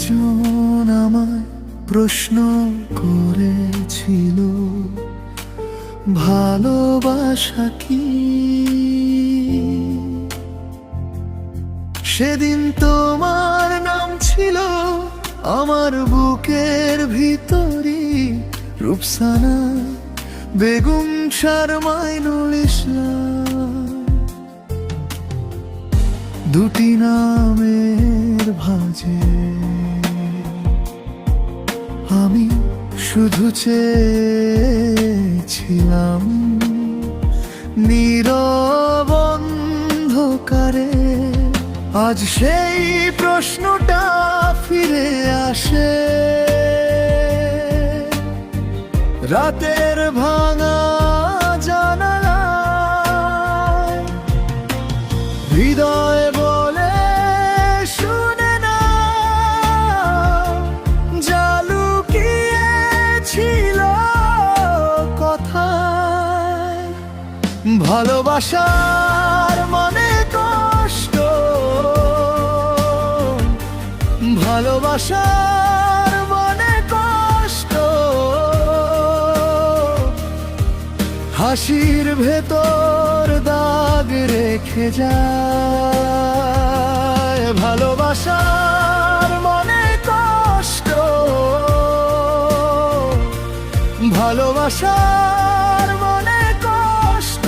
একজন আমায় প্রশ্ন করেছিল, ভালোবাসা কি? সেদিন তোমার নাম ছিল আমার বুকের ভিতরে, রূপসানা বেগম শারমাইনুল ইসলাম। দুটি নামের ভাঁজে আমি শুধু চেয়েছিলাম নীরব অন্ধকারে। আজ সেই প্রশ্নটা ফিরে আসে, রাতের ভাঙা জানালায়। হৃদয় বলে শুনে না, জালুকিয়েছিল কথায়। ভালোবাসার মানে কষ্ট, ভালোবাসার মানে কষ্ট। হাসির ভেতর দাগ রেখে যায়। ভালোবাসার মানে কষ্ট, ভালোবাসার মানে কষ্ট।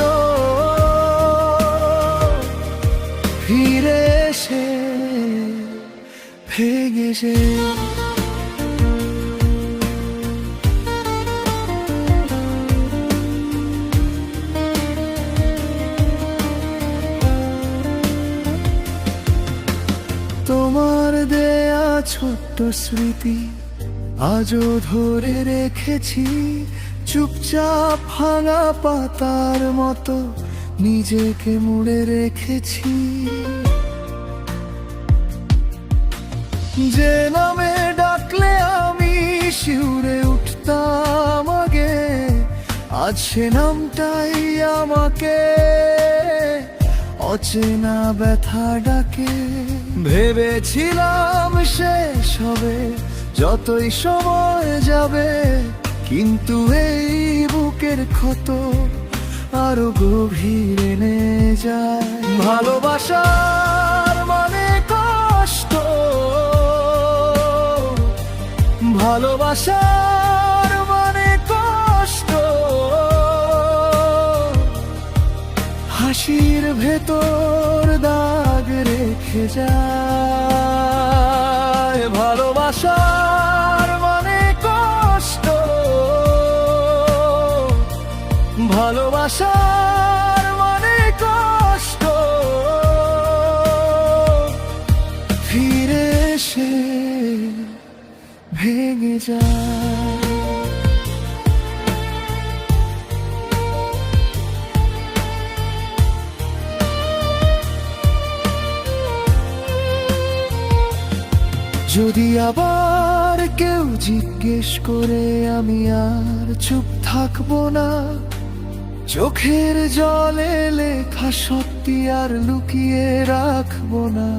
ফিরে এসে ভেঙে যে তোমার দেয়া ছোট্ট স্মৃতি আজও ধরে রেখেছি, চুপচাপ ভাঙা পাতার মতো নিজেকে মুড়ে রেখেছি। যে নামে ডাকলে আমি শিউরে উঠতাম আগে, আজ সে নামটাই আমাকে অচেনা ব্যথা ডাকে। ভেবেছিলাম শেষ হবে যতই সময় যাবে, কিন্তু এই বুকের ক্ষত আরো গভীরে এনে যায়। ভালোবাসার মানে কষ্ট, ভালোবাসার মানে কষ্ট। হাসির ভেতর দাগ রেখে যায়। ভালোবাসার মানে কষ্ট, ভালোবাসার মানে কষ্ট। ফিরে এসে ভেঙে যায়। যদি আবার কেউ জিজ্ঞেস করে, আমি আর চুপ থাকবো না। চোখের জলে লেখা সত্যি আর লুকিয়ে রাখবো না।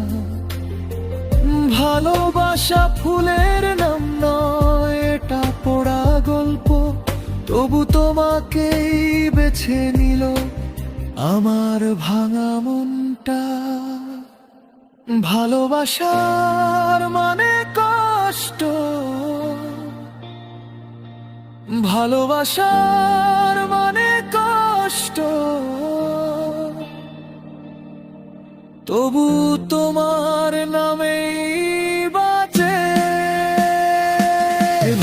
ভালোবাসা ফুলের নাম নয়, এটা পড়া গল্প। তবু তোমাকেই বেছে নিল আমার ভাঙা মনটা। ভালোবাসার মানে কষ্ট, ভালোবাসার মানে কষ্ট। তবু তোমার নামেই বাঁচে।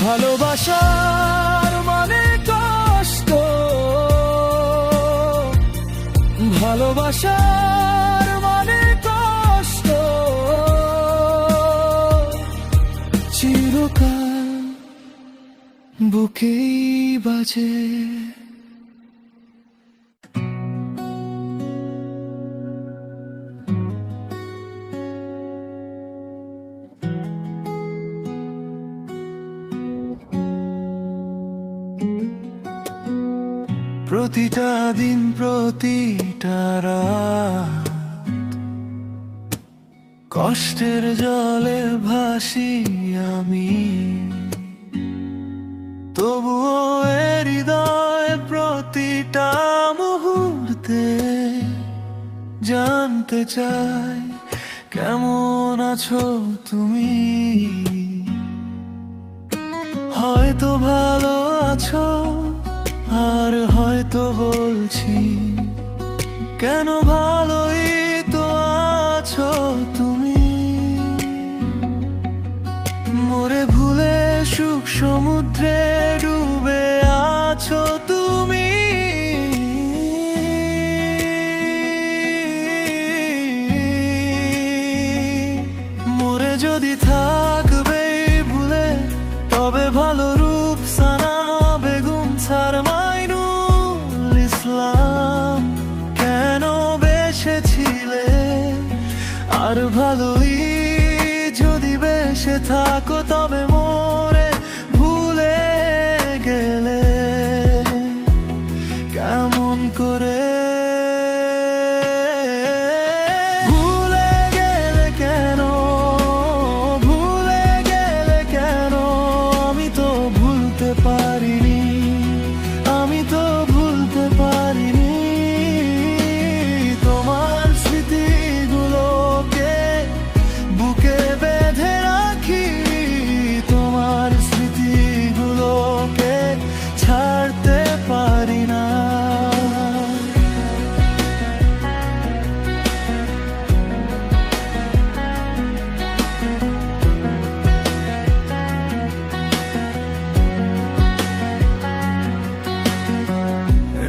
ভালোবাসার মানে কষ্ট, ভালোবাসার মানে কষ্ট। চিরকাল বুকেই বাজে। প্রতিটা দিন প্রতিটা রাত কষ্টের জলে ভাসিয়ে আমি, তবুও এ হৃদয় প্রতিটা মুহূর্তে জানতে চাই কেমন আছো তুমি। হয়তো ভালো আছো, আর হয়তো বলছি কেন ভালোই তো আছো তুমি। মোরে ভুলে সুখ সমুদ্রে ডুবে আছো তুমি। মোরে যদি থাকবে ভুলে, তবে ভালো রূপ সানা বেগম ছাড় মাইনুল ইসলাম কেন বেসেছিলে। আর ভালোই যদি বেসে থাকো, তবে মোরে ভুলে গেলে কেমন করে।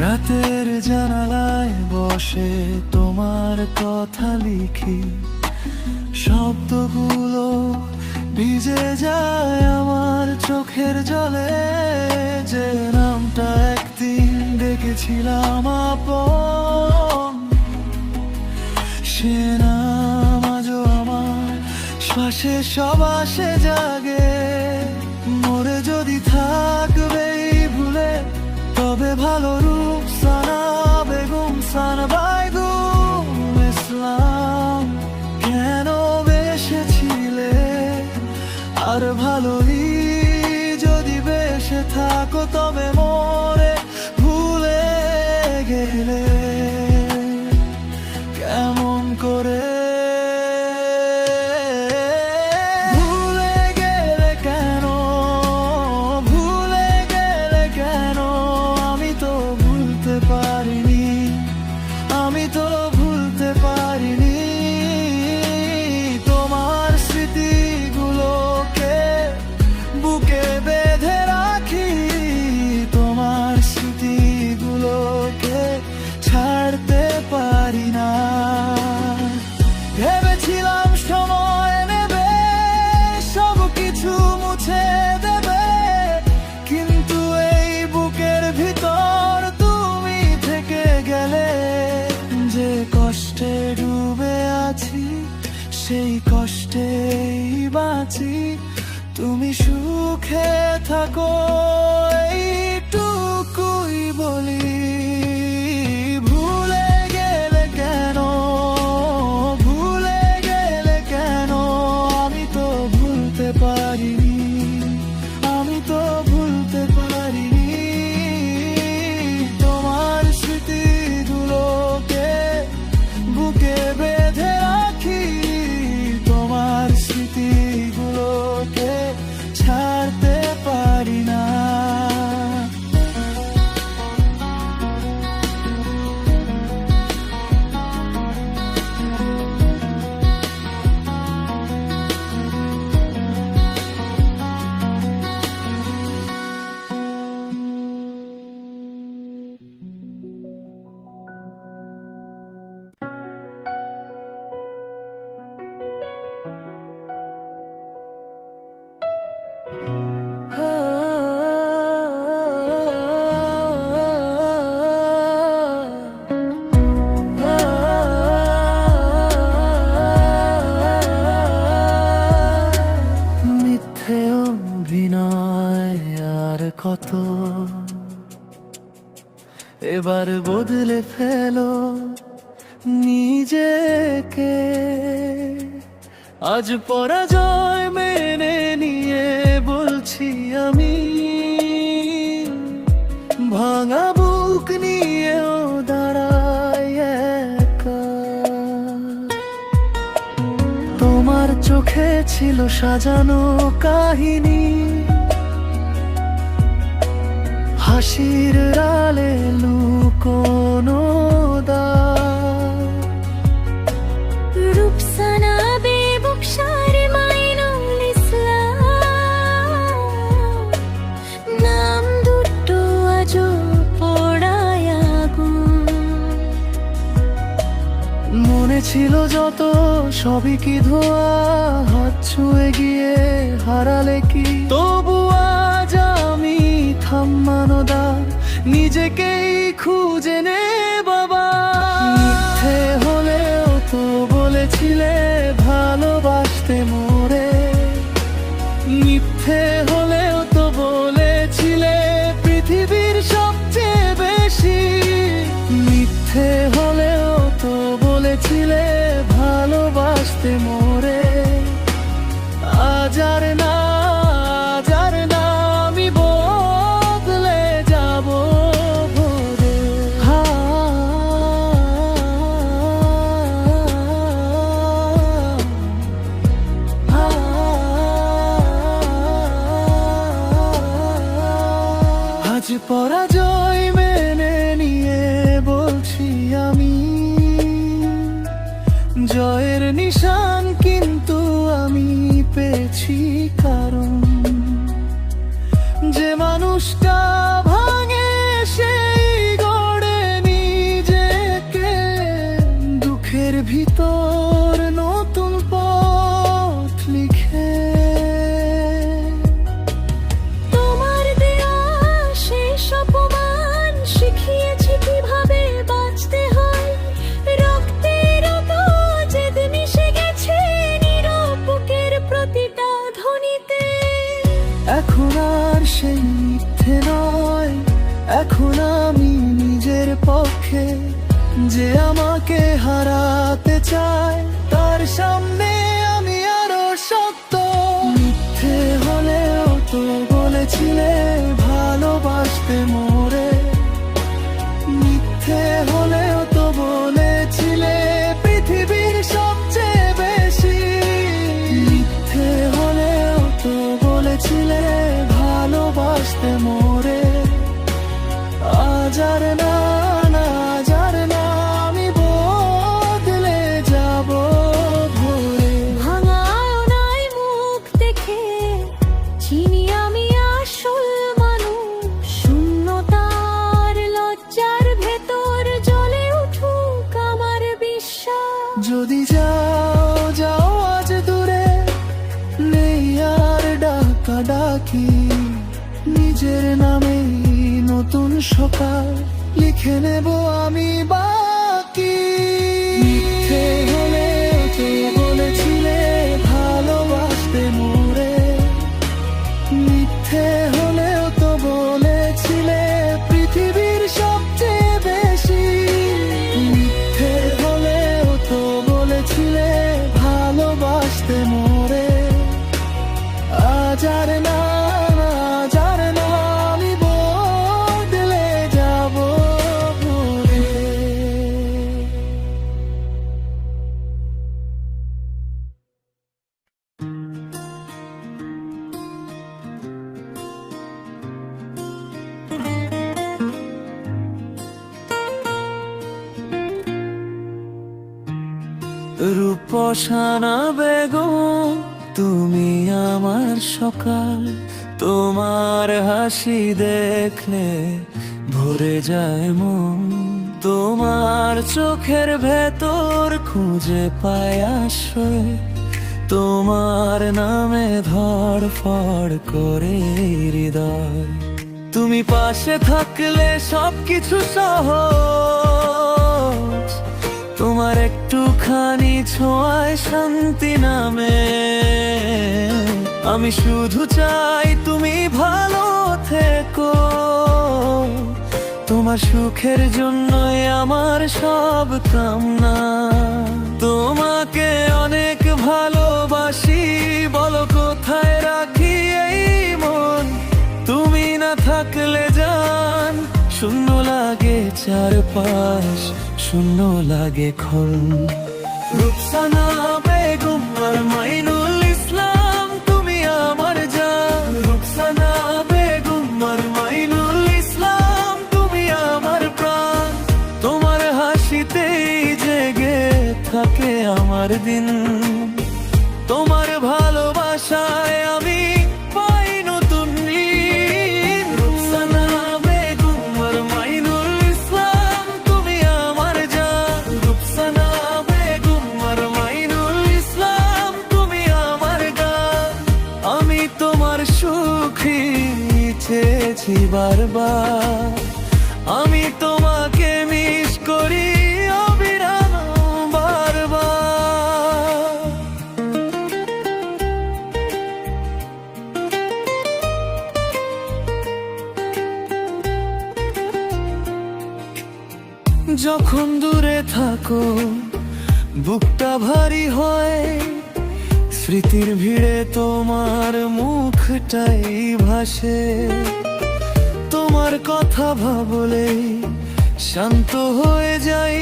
রাতের জানালায় বসে তোমার কথা লিখি, শব্দগুলো ভিজে যায় আমার চোখের জলে। যে নামটা একদিন ডেকেছিলাম আপন, সে নাম আজও আমার শ্বাসে সবাসে জাগে। মোরে যদি থাকবে ভুলে, তবে ভালো রূপ সানা বেগম সানা বাইদুল ইসলাম কেন বেসেছিলে। আর ভালোই যদি বেসে থাকো, তবে মোরে ভুলে গেলে কেমন করে। ভেবেছিলাম সময় নেবে, সব কিছু মুছে দেবে, কিন্তু এই বুকের ভিতর তুমি থেকে গেলে। যে কষ্টে ডুবে আছি, সেই কষ্টেই বাঁচি। তুমি সুখে থাকো এইটুকুই বলি। কত এবার বদলে ফেলো নিজেকে। আজ পরাজয় মেনে নিয়ে ছিল সাজানো কাহিনী, হাসির ডালে লুকোনো দাগ। রূপসানা বেবুকশার মাইনুল ইসলাম, নাম দুটো আজও পোড়ায় আগুন। মনে ছিল যত সবই কি ধোয়া, হাত ছুঁয়ে গিয়ে হারালে কি? তবু আজ আমি থামানো দ্বার, নিজেকেই খুঁজে নে বাবা। মিথ্যে হলেও তো বলেছিলে ভালোবাসতে মোরে, মিথ্যে হলেও তো বলেছিলে পৃথিবীর সবচেয়ে বেশি, মিথ্যে হলেও তো বলেছিলে ভালোবাসতে মোরে। আজ আর না, আজ আর না, আমি বদলে যাব ভোরে। আজ পরাজয় মেনে নিয়ে বলছি আমি, জয়ের নিশান কিন্তু আমি পেয়েছি, কারণ যে মানুষটা ভাঙে সেই গড়ে নিজেকে, দুঃখের ভিতর নতুন পথ লিখে। তোমার দেয়া শেষ অপমান শিখিয়েছে কিভাবে বাঁচতে হয়। রক্তের তো জেদ মিশে গেছে নীরব বুকের প্রতিটা ধ্বনিতে। এখন আর সেই মিথ্যে নয়, এখন আমি নিজের পক্ষে। যে আমাকে হারাতে চায় তার সামনে আমি আরো শক্ত। মিথ্যে হলেও তো বলেছিলে ভালোবাসতে মোরে, মিথ্যে হলেও তো বলেছিলে পৃথিবীর সবচেয়ে বেশি, মিথ্যে হলেও তো বলেছিলে ভালোবাসতে মোরে। আজ আর না, না, আজ আর না, আমি বদলে যাব ভোরে। ভাঙা আয়নায় মুখ দেখে চিনি আমি আসল মানুষ। শূন্যতার লজ্জার ভেতর জ্বলে উঠুক আমার বিশ্বাস। যদি যাও যাও আজ দূরে, নেই আর ডাকা ডাকি, নিজের নামে নতুন সকাল লিখে নেব আমি বাকি। মিথ্যে হলেও তো বলেছিলে ভালোবাসতে মোরে, মিথ্যে হলেও তো বলেছিলে পৃথিবীর সবচেয়ে বেশি, মিথ্যে হলেও তো বলেছিলে ভালোবাসতে মোরে। আজ আর না, আজ আর না, আমি বদলে যাব ভোরে। রূপসানা বেগম, তুমি আমার সকাল। তোমার হাসি দেখলে ভরে যায় মন, তোমার চোখের ভেতর খুঁজে পায় আশ্রয়, তোমার নামে ধড়ফড় করে হৃদয়। তুমি পাশে থাকলে সবকিছু সহজ, তোমার একটুখানি ছোঁয়ায় শান্তি নামে। আমি শুধু চাই তুমি ভালো থেকো, তোমার সুখের জন্যই আমার সব কামনা। তোমাকে অনেক ভালোবাসি, বলো কোথায় রাখি এই মন। তুমি না থাকলে জান শূন্য লাগে চারপাশ, শূন্য লাগে ক্ষণ। রূপসানা বেগম আর মাইনুল ইসলাম। তোমার সুখী চেয়েছি বারবার, আমি তোমাকে মিস করি অবিরাম বারবার। যখন দূরে থাকো বুকটা ভারী হয়, স্মৃতির ভিড়ে তোমার মুখটাই ভাসে। তোমার কথা ভাবলেই শান্ত হয়ে যাই,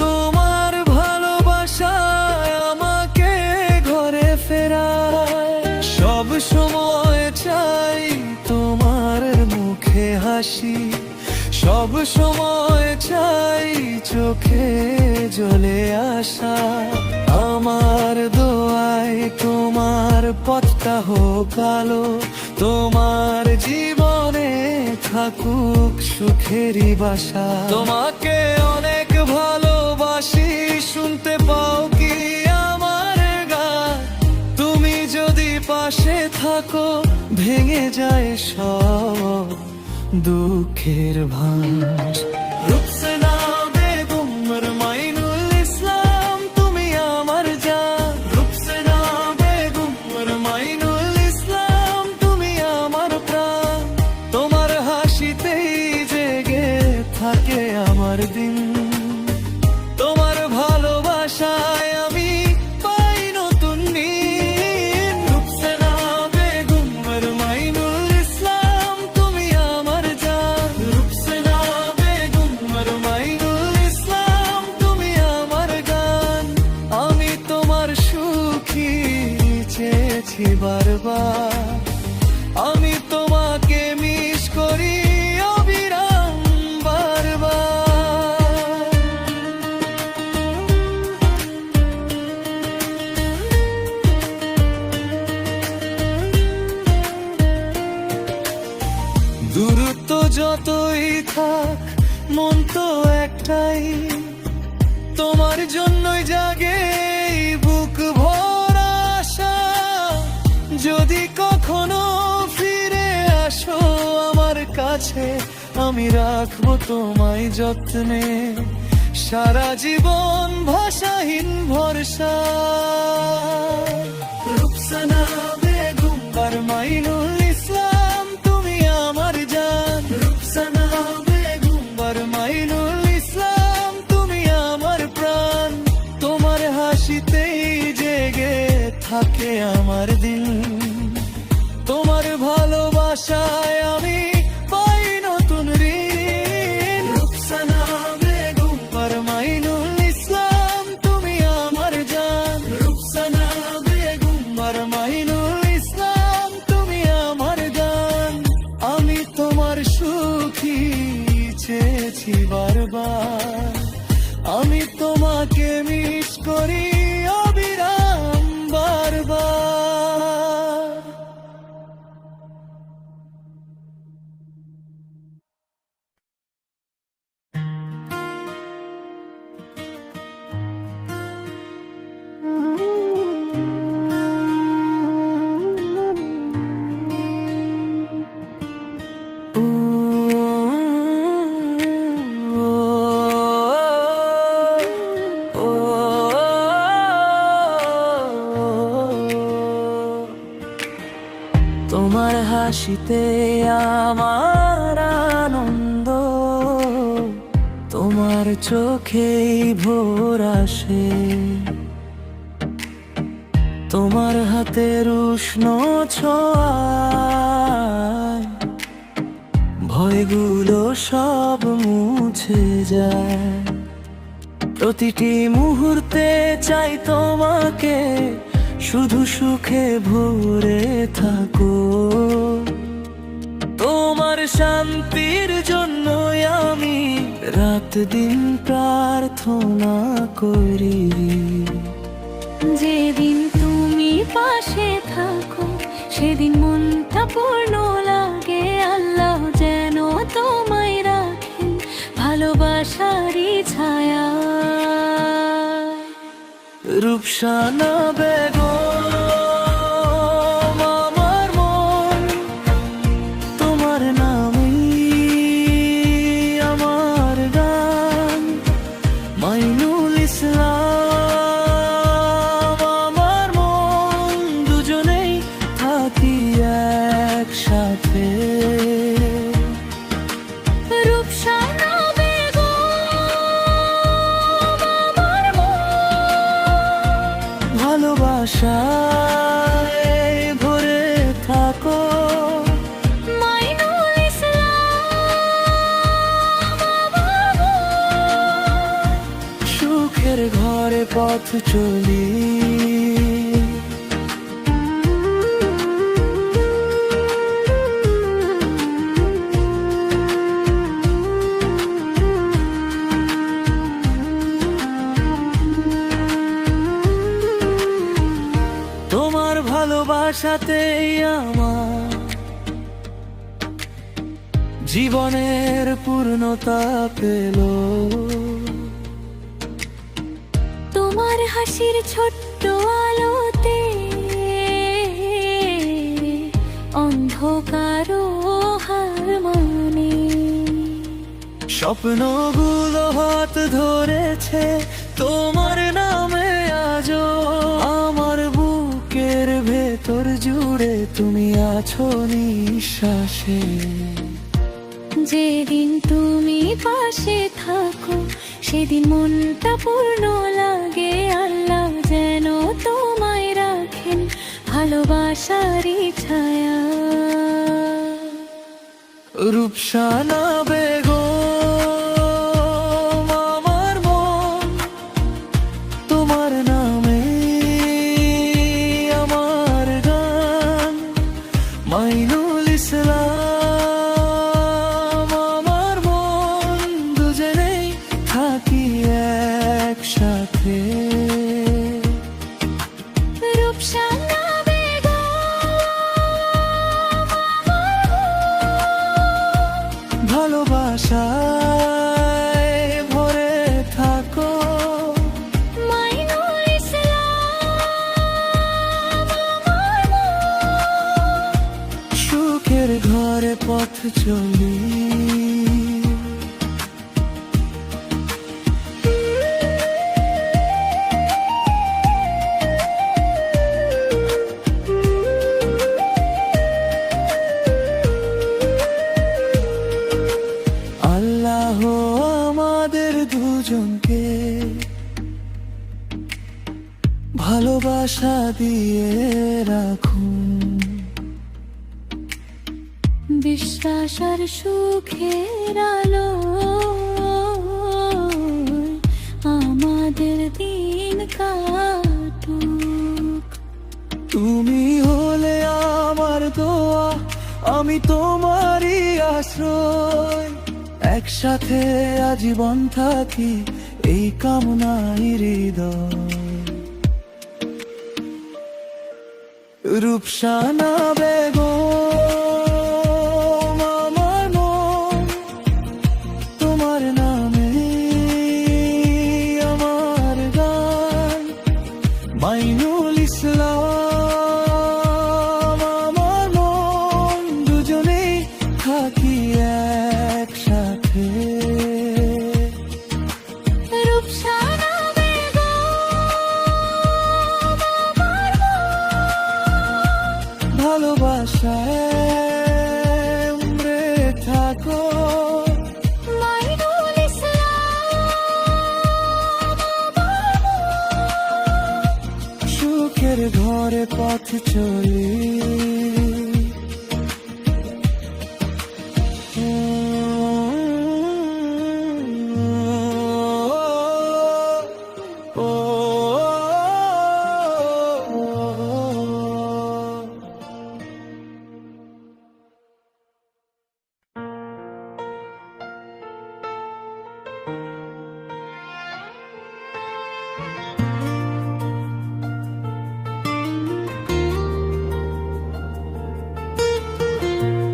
তোমার ভালোবাসায় আমাকে ঘরে ফেরায়। সব সময় চাই তোমার মুখে হাসি, সব সময় চাই চোখে জ্বলে আসা। আমার দোয়ায় তোমার পথটা হোক আলো, তোমার জীবনে থাকুক সুখেরই বাসা। তোমাকে অনেক ভালোবাসি, শুনতে পাও কি আমার গান? তুমি যদি পাশে থাকো ভেঙে যায় সব দুঃখের ভাঁজ। রুকসানা বেগম মাইনুল ইসলাম তুমি আমার জান, রুকসানা বেগম মাইনুল ইসলাম তুমি আমার প্রাণ। তোমার হাসিতেই জেগে থাকে আমার দিন, তোমার ভালোবাসায় আমি পাই নতুন দিন। রুকসানা বেগম মাইনুল ইসলাম তুমি আমার জান, রুকসানা বেগম মাইনুল ইসলাম তুমি আমার গান। আমি তোমার সুখী চেয়েছি বারবার, আমি তোমাকে মিস করি অবিরাম বারবার। দূরত্ব যতই থাক মন তো একটাই, তোমার জন্যই জাগে এই বুক ভরা আশা। যদি কখনো ফিরে আসো আমার কাছে, আমি রাখবো তোমায় যত্নে, সারা জীবন ভাষাহীন ভরসা। রুকসানা বেগম মাইনুল ইসলাম তুমি আমার জান, রুকসানা বেগম মাইনুল ইসলাম তুমি আমার প্রাণ। তোমার হাসিতেই জেগে থাকে আমার দিন, তোমার ভালোবাসায় আমি পাই নতুন ঋণ। রুকসানা বেগম মাইনুল ইসলাম তুমি আমার জান, রুকসানা বেগম মাইনুল ইসলাম তুমি আমার গান। আমি তোমার সুখী চেয়েছি বারবার, আমি তোমাকে মিস করি অবিরাম বারবার। তোমার হাসিতে আমার আনন্দ, তোমার চোখেই ভোর আসে। তোমার হাতের উষ্ণ ছোঁয়ায় ভয়গুলো সব মুছে যায়। প্রতিটি মুহূর্তে চাই তোমাকে শুধু সুখে ভরে থাকো। তোমার শান্তির জন্যই আমি রাত দিন প্রার্থনা করি। যেদিন তুমি পাশে থাকো সেদিন মনটা পূর্ণ লাগে। আল্লাহ যেন তোমায় রাখেন ভালোবাসারই ছায়া। রুকসানা বেগম আমার মন একসাথে। রূপসানা বেগম আমার মন, ভালোবাসায় ভরে থাকো। মাইনুল ইসলাম আমার মন, সুখের ঘরে পথ চলি। তোমার ভালোবাসাতেই আমার জীবনের পূর্ণতা পেল। তোমার হাসির ছোট্ট আলোতে অন্ধকার হার মানে। স্বপ্নগুলো হাত ধরেছে তোমার নামে আজও। আমার বুকের ভেতর জুড়ে তুমি আছো নিঃশ্বাসে। যেদিন তুমি পাশে থাকো সেদিন মনটা পূর্ণ লাগে। আল্লাহ যেন তোমায় রাখেন ভালোবাসারই ছায়া। রূপসানা বেগম আমার মন, তোমার নামে আমার গান। মাইনুল ইসলাম আমার মন, দুজনেই থাকি একসাথে। রূপসানা ভালোবাসায় ভরে থাকো। মাইনুল ইসলাম আমার মন, সুখের ঘরে পথ চলি। আল্লাহ আমাদের দুজনকে ভালোবাসা দিয়ে রাখুন। বিশ্বাস আর সুখের আলো আমাদের দিন কাটুক। তুমি হলে আমার দোয়া, আমি তোমারই আশ্রয়। একসাথে আজীবন থাকি এই কামনাই হৃদয়। রূপসানা বেগম আমার মন, তোমার নামে আমার গান। মাইনুল ইসলাম আমার মন, দুজনেই থাকি একসাথে। রূপসানা বেগম আমার মন, ভালোবাসায় উমরে থাকো। মাইনুল ইসলাম আমার মন, সুখের ঘরে পথ চলি।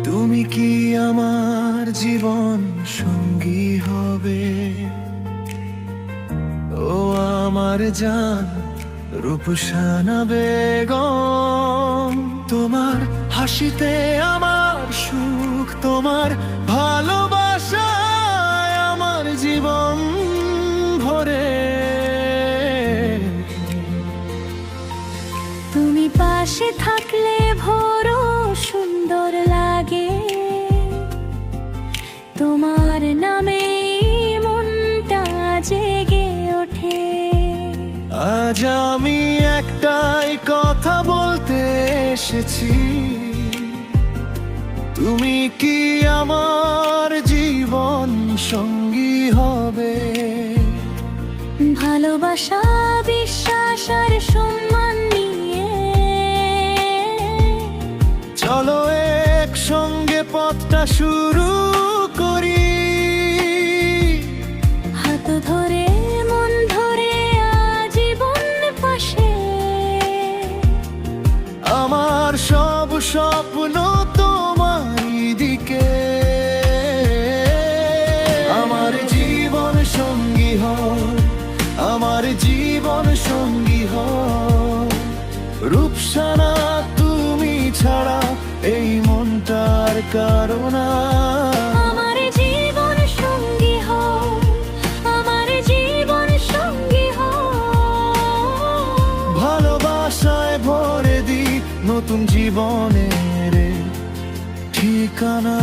তুমি কি আমার জীবন সঙ্গী হবে? ও আমার জান রূপসানা বেগম, তোমার হাসিতে আমার সুখ, তোমার ভালোবাসায় আমার জীবন ভরে। তুমি পাশে থাকলে ভোরও সুন্দর লাগে। আজ আমি একটাই কথা বলতে এসেছি, তুমি কি আমার জীবন সঙ্গী হবে? ভালোবাসা, বিশ্বাস আর সম্মান নিয়ে চলো একসঙ্গে পথটা শুরু করি। হাত ধরে মন ধরে আজীবন পাশে, আমার সব স্বপ্ন তোমারই দিকে। আমার জীবন সঙ্গী হও, আমার জীবন সঙ্গী হও। রূপসানা তুমি ছাড়া এই মনটার কারণ। আমার জীবন সঙ্গী হও, আমার জীবন সঙ্গী হও। ভালোবাসায় ভরে দি নতুন জীবনের ঠিকানা।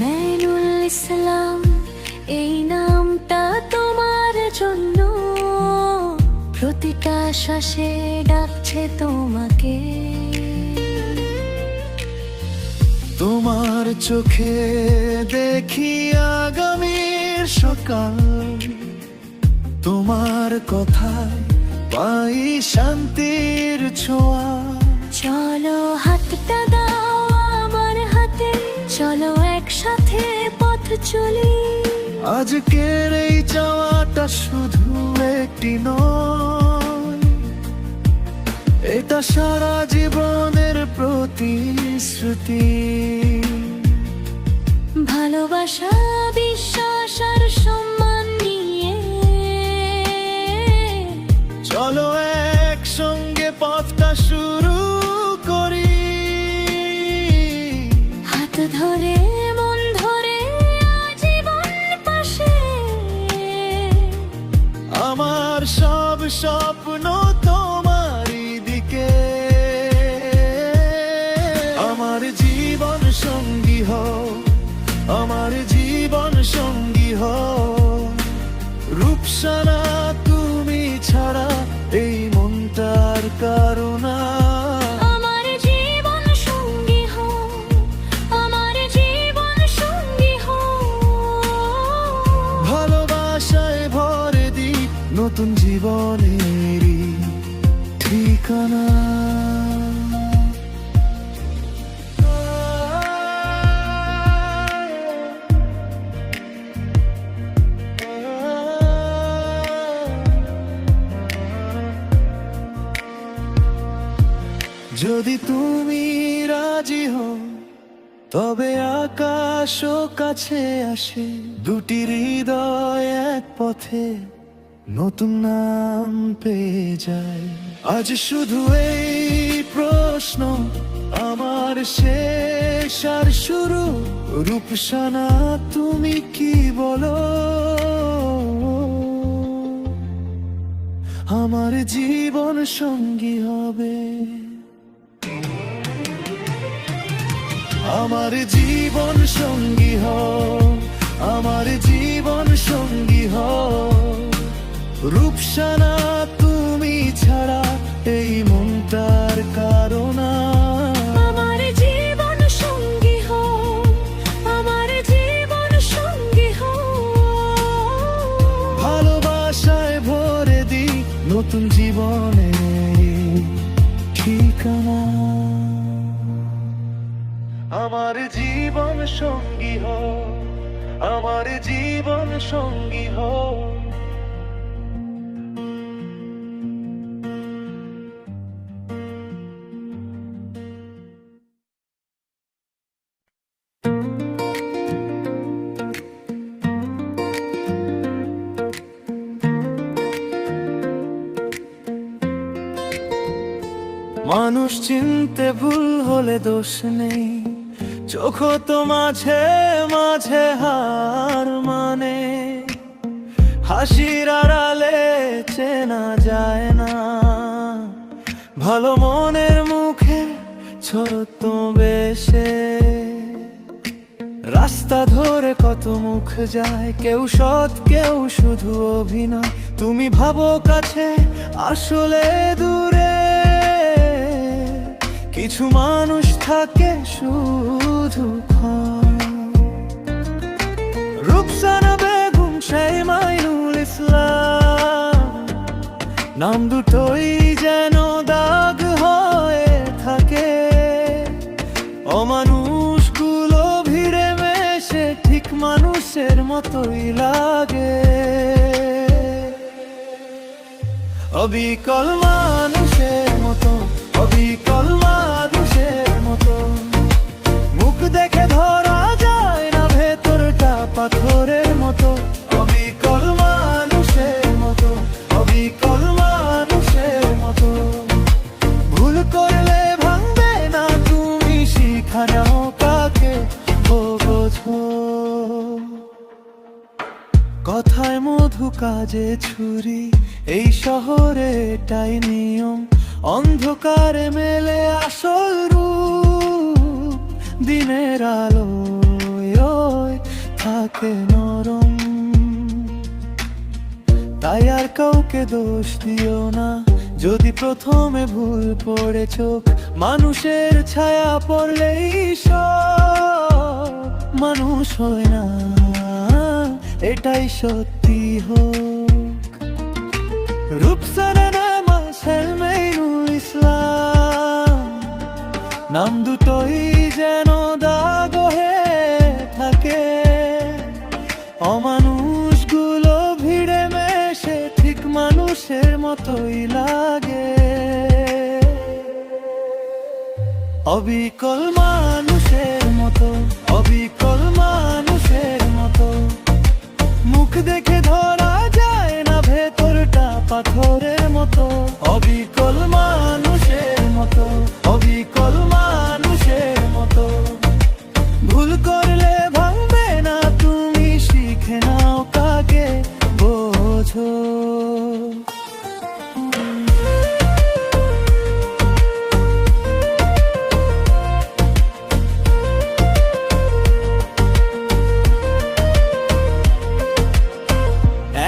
মেনুল ইসলাম এই নামটা তোমার জন্য, প্রতিটা শ্বাসে ডাকছে তোমাকে। তোমার চোখে দেখি আগামীর সকাল, তোমার কথায় পাই শান্তির ছোঁয়া। চলো হাতটা দাও আমার হাতে, চলো একসাথে পথ চলি। আজকের এই চাওয়াটা শুধু একটি নয়, এটা সারা জীবনের প্রতিশ্রুতি। ভালোবাসা, বিশ্বাস আর সম্মান নিয়ে চলো একসঙ্গে পথটা শুরু করি। হাত ধরে মন ধরে আজীবন পাশে, আমার সব স্বপ্ন তোমারই দিকে। আমার জীবন সঙ্গী হও, আমার জীবন সঙ্গী হও। রূপসানা তুমি ছাড়া এই মনটার কারণ। আমার জীবন সঙ্গী হও, আমার জীবন সঙ্গী হও। ভালোবাসায় ভরে দি নতুন জীবনের ঠিকানা। যদি তুমি রাজি হও তবে আকাশও কাছে আসে। দুটি হৃদয় এক পথে নতুন নাম পেয়ে যায়। আজ শুধু এই প্রশ্ন, আমার শেষ আর শুরু। রূপসানা তুমি কি বলো? আমার জীবন সঙ্গী হবে, আমার জীবন সঙ্গী হও, আমার জীবন সঙ্গী হও। রূপসানা তুমি ছাড়া এই মনটার কারণ। আমার জীবন সঙ্গী হও, আমার জীবন সঙ্গী হও। ভালোবাসায় ভরে দি নতুন জীবনের ঠিকানা। আমার জীবন সঙ্গী হও, আমার জীবন সঙ্গী হও। মানুষ চিনতে ভুল হলে দোষ নেই, চোখ তো মাঝে মাঝে হার মানে। হাসির আড়ালে চেনা যায় না ভালো মনের মুখে ছোট বেশে। রাস্তা ধরে কত মুখ যায়, কেউ সৎ কেউ শুধু অভিনয়। তুমি ভাবো কাছে আসলে দূরে, কিছু মানুষ থাকে শুধু ক্ষয়। রূপসানা বেগম সেই মাইনুল ইসলাম, নাম দুটোই যেন দাগ হয়ে থাকে। অমানুষগুলো ভিড়ে মেশে ঠিক মানুষের মতোই লাগে। অবিকল মানুষের মতো, অবিকল মানুষের মতো, মুখ দেখে ধরা যায় না ভেতরটা পাথরের মতো। অবিকল মানুষের মতো, অবিকল মানুষের মতো, ভুল করলে ভাঙবে না তুমি, শিখা নাও কাকে বোঝো। কথায় মধু কাজে ছুরি, এই শহরে এটাই নিয়ম। অন্ধকারে মেলে আসল রূপ, দিনের আলোয় থাকে নরম। তাই আর কাউকে দোষ দিও না যদি প্রথমে ভুল পড়ে চোখ। মানুষের ছায়া পড়লেই সব মানুষ হয় না, এটাই সত্যি হোক। রূপসানা নামা মাইনুল ইসলাম, নাম দুটোই যেন দাগ হয়ে থাকে। অমানুষগুলো ভিড়ে মেশে ঠিক মানুষের মতোই লাগে। অবিকল মানুষের মতো, অবিকল মানুষের মতো, মুখ দেখে ধরা যায় না ভেতরটা পাথরের মতো। অবিকল মানুষের মতো, অবিকল মানুষের মতো, ভুল করলে ভাঙবে না তুমি, শিখে নাও কাকে বোঝো।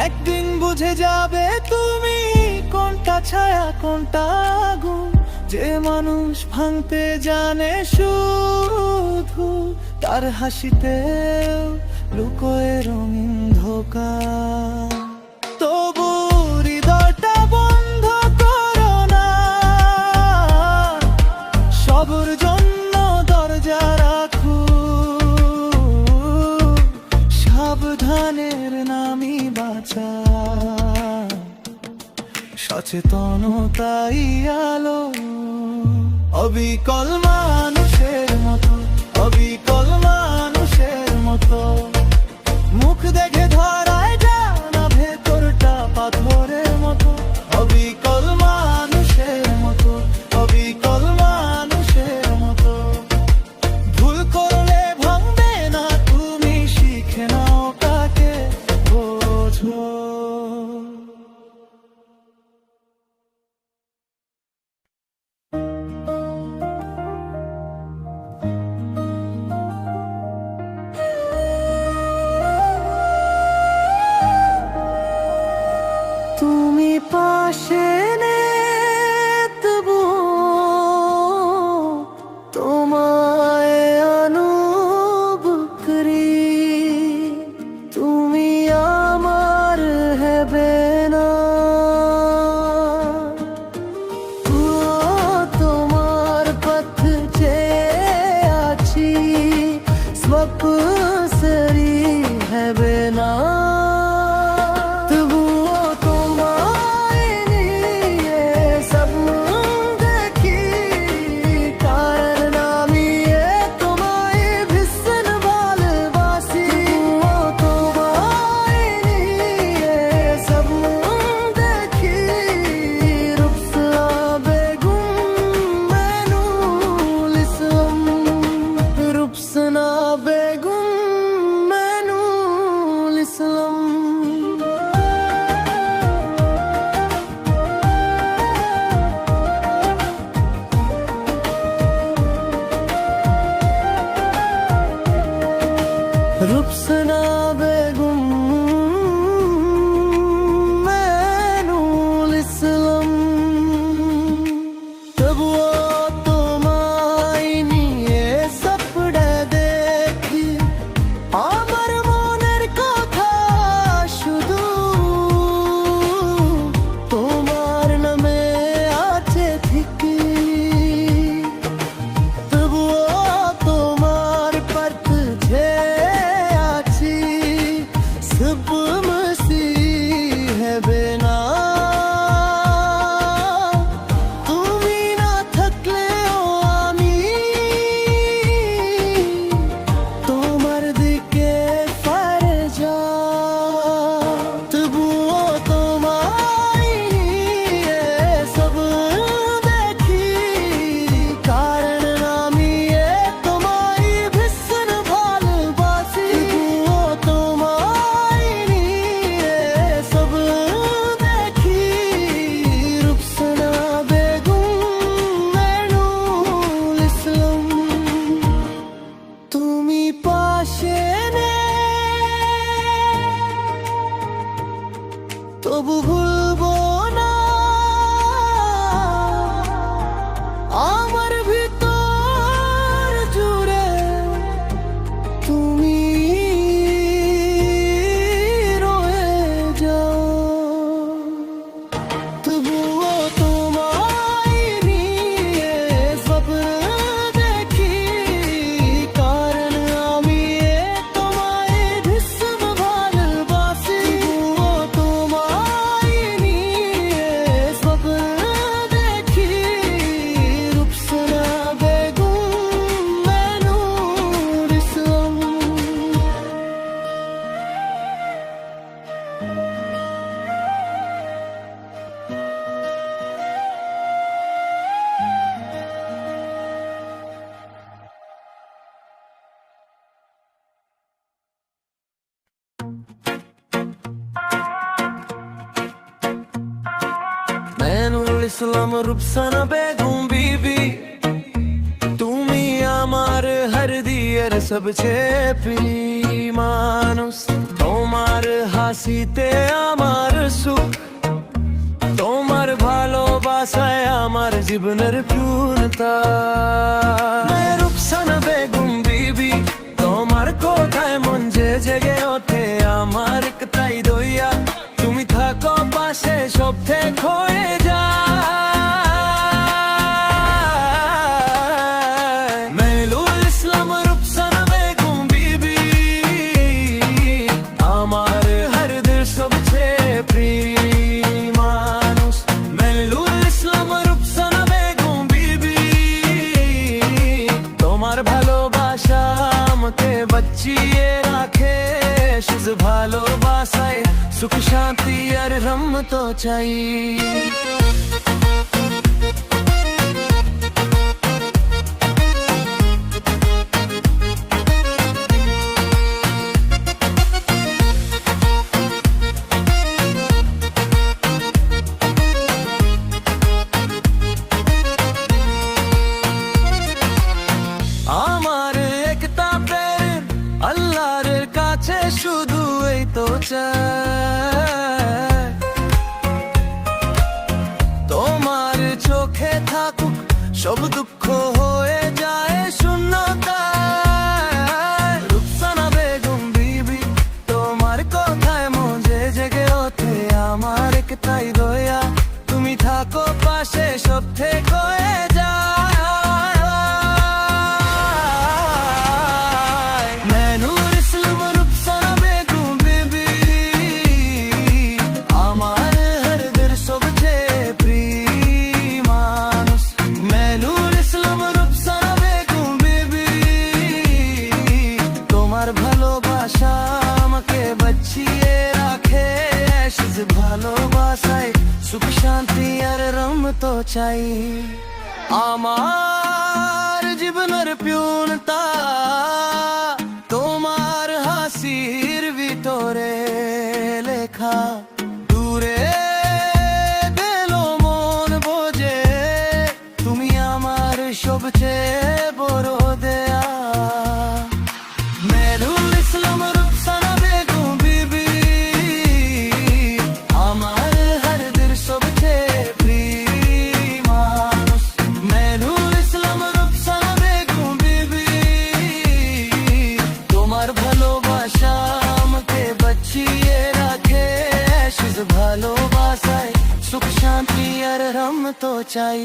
একদিন বুঝে যাবে তুমি কোনটা ছায়া কোনটা আগুন। যে মানুষ ভাঙতে জানে শুধু, তার হাসিতেও লুকোয় রঙিন ধোঁকা। তবু হৃদয়টা বন্ধ করো না, সবর জন্য দরজা রাখো। সাবধানের নামই বাঁচা, সচেতনতাই আলো। অবিকল মানুষের মতো, অবিকল মানুষের মতো, মুখ দেখে ধরায় যায় না ভেতরটা পাথরের মতো। অবিকল মানুষের মতো, অবিকল মানুষের মতো, ভুল করলে ভাঙবে না তুমি, শিখে নাও কাকে বোঝো। রূপসনা বেগম মেনুল ইসলাম। তবুও তোমায় নিয়ে স্বপ্নে দেখি, আমার মনের কথা শুধু তোমার নামে আছে ঠিকই। তবুও তোমার পর তুঝে আছি, সব মসিহ বেনা। তুমি না থাকলেও আমি তোমার দিকে ফিরে যাই। তবুও তোমায় নিয়ে সব দেখি, কারণ আমি তোমায় ভীষণ ভালোবাসি। তবুও তোমায় নিয়ে সব দেখি, রূপসনা বেগম মেনুল ইসলাম। তুমি পাশে নেই, তবু ভুলবো না আমার ভিতর জুড়ে তুমি রয়ে যাও। তবুও তোমায় নিয়ে স্বপ্ন দেখি, কারণ আমি তোমায় ভীষণ ভালোবাসি। তবুও তোমায় নিয়ে স্বপ্ন দেখি, রূপসনা বেগম মেনুল ইসলাম। মেনুল ইসলাম, রূপসনা বেগম বিবি, তুমি আমার হৃদয়ের সবচেয়ে প্রিয় মানুষ। তোমার হাসিতে আমার সুখ, তোমার ভালোবাসায় আমার জীবনের পূর্ণতা। রূপসনা বেগম বিবি, তোমার কথায় মন যে জেগে ওঠে আমার একটাই দইয়া, তুমি থাকো পাশে সব থেকে হয়ে যায়। মেনুল ইসলাম, রূপসনা বেগম বিবি, আমার হৃদয়ের সবচেয়ে প্রিয় মানুষ। মেনুল ইসলাম, রূপসনা বেগম বিবি, তোমার ভালোবাসা আমাকে বাঁচিয়ে রাখে। শেষ ভালোবাসায় সুখ শান্তি আর রহমত চাই। আমার একটা প্রেম আল্লাহর কাছে শুধু এই তো চাই, তোমার চোখে থাকুক সব দুঃখ হয়ে যায় শূন্যতা। রূপসনা বেগম বিবি, তোমার কথায় মজে জেগে ওঠে আমার একটাই দয়া, তুমি থাকো পাশে সব থেকে হয়ে যায়। মেনুল ইসলাম, রূপসনা বেগম বিবি, আমার হৃদয়ের সবচেয়ে প্রিয় মানুষ। মেনুল ইসলাম, রূপসনা বেগম বিবি, তোমার ভালোবাসা আমাকে বাঁচিয়ে রাখে। শেষ ভালোবাসায় সুখ শান্তি আর রহমত চাই। আমার জীবনের পূর্ণতা তোমার হাসির ভিতরে লেখা। দূরে গেল মন বোঝে, তুমি আমার সবচেয়ে বড় দেয়া। মেনুল ইসলাম, তো চাই।